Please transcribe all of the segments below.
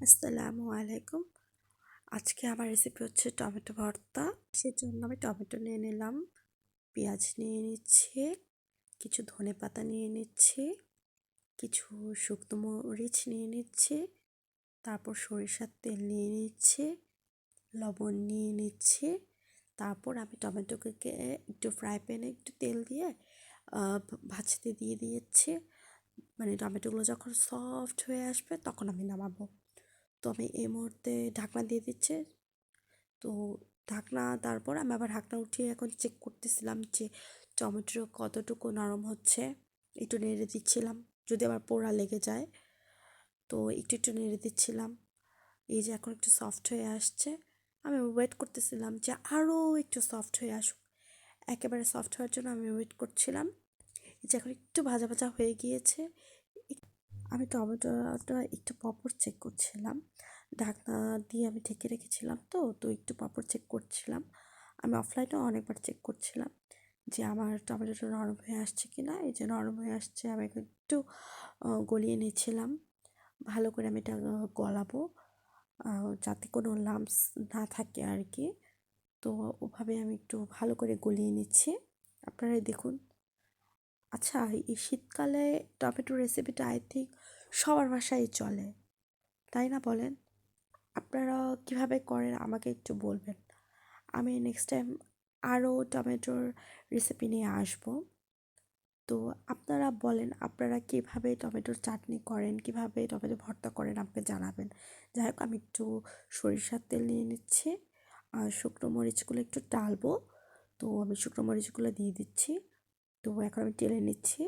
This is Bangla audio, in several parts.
আসসালামু আলাইকুম। আজকে আমার রেসিপি হচ্ছে টমেটো ভর্তা। সেজন্য আমি টমেটো নিয়ে নিলাম, পেঁয়াজ নিয়ে নিচ্ছি, কিছু ধনেপাতা নিয়ে নিচ্ছি, কিছু শুকনো মরিচ নিয়ে নিচ্ছি, তারপর সরিষার তেল নিয়ে নিচ্ছি, লবণ নিয়ে নিচ্ছি। তারপর আমি টমেটোকে একটু ফ্রাই প্যানে একটু তেল দিয়ে ভাজতে দিয়ে দিয়েছি। মানে টমেটোগুলো যখন সফট হয়ে আসবে তখন আমি নামাবো। তো আমি এই মুহূর্তে ঢাকনা দিয়ে দিচ্ছি। তো ঢাকনা তারপর আমি আবার ঢাকনা উঠিয়ে এখন চেক করতেছিলাম যে টমেটো কতটুকু নরম হচ্ছে। একটু নেড়ে দিচ্ছিলাম, যদি আবার পোড়া লেগে যায়। তো একটু একটু নেড়ে দিচ্ছিলাম। এই যে এখন একটু সফট হয়ে আসছে। আমি ওয়েট করতেছিলাম যে আরও একটু সফট হয়ে আসুক। একেবারে সফট হওয়ার জন্য আমি ওয়েট করছিলাম। এই যে এখন একটু ভাজা ভাজা হয়ে গিয়েছে। আমি টমেটোটা একটু পরপর চেক করছিলাম, ঢাকনা দিয়ে আমি ঢেকে রেখেছিলাম। তো একটু পরপর চেক করছিলাম। আমি অফলাইনেও অনেকবার চেক করছিলাম যে আমার টমেটোটা নরম হয়ে আসছে কি না। এই যে নরম হয়ে আসছে, আমি একটু গলিয়ে নিচ্ছিলাম। ভালো করে আমি এটা গলাবো, যাতে কোনো লাম্পস না থাকে আর কি। তো ওভাবে আমি একটু ভালো করে গলিয়ে নিচ্ছি। আপনারাই দেখুন। আচ্ছা, এই শীতকালে টমেটো রেসিপিটা আই থিঙ্ক সবার বাসায় চলে, তাই না বলেন? আপনারা কিভাবে করেন আমাকে একটু বলবেন। আমি নেক্সট টাইম আরও টমেটোর রেসিপি নিয়ে আসব। তো আপনারা বলেন, আপনারা কীভাবে টমেটোর চাটনি করেন, কীভাবে টমেটো ভর্তা করেন, আমাকে জানাবেন। যাই হোক, আমি একটু সরিষার তেল নিয়ে নিচ্ছি, আর শুকনো মরিচগুলো একটু ডালবো। তো আমি শুকনো মরিচগুলো দিয়ে দিচ্ছি। তো এখন আমি টেলে নিচ্ছি,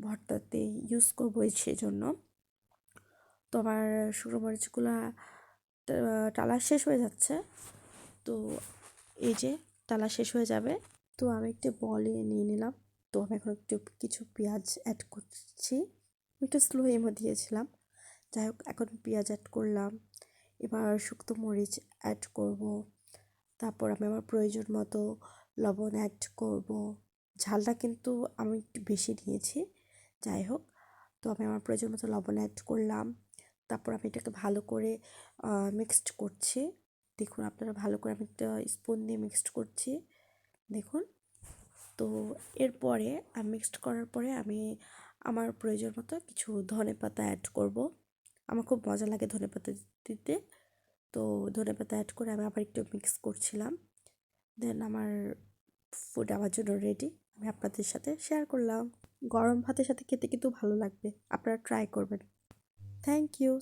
ভর্তাতে ইউজ করবো সেজন্য। তো আমার শুকনো মরিচগুলো টালা শেষ হয়ে যাচ্ছে। তো এই যে টালা শেষ হয়ে যাবে। তো আমি একটু বলে নিয়ে নিলাম। তো আমি এখন একটু কিছু পেঁয়াজ অ্যাড করছি। আমি একটু স্লো এমও দিয়েছিলাম। যাই হোক, এখন পেঁয়াজ অ্যাড করলাম। এবার শুকনো মরিচ অ্যাড করব। তারপর আমি আমার প্রয়োজন মতো লবণ অ্যাড করব। ঝালটা কিন্তু আমি একটু বেশি নিয়েছি। যাই হোক, তো আমি আমার প্রয়োজন মতো লবণ অ্যাড করলাম। তারপর আমি এটাকে ভালো করে মিক্সড করছি। দেখুন আপনারা, ভালো করে আমি একটা স্পুন দিয়ে মিক্সড করছি, দেখুন। তো এরপরে আমি মিক্সড করার পরে আমি আমার প্রয়োজন মতো কিছু ধনেপাতা অ্যাড করব। আমার খুব মজা লাগে ধনেপাতা দিতে। তো ধনেপাতা অ্যাড করে আমি আবার একটু মিক্স করছিলাম। দেন আমার ফুড আমার জন্য রেডি। আমি আপনাদের সাথে শেয়ার করলাম। গরম ভাতের সাথে খেতে কিন্তু ভালো লাগবে, আপনারা ট্রাই করবেন। Thank you.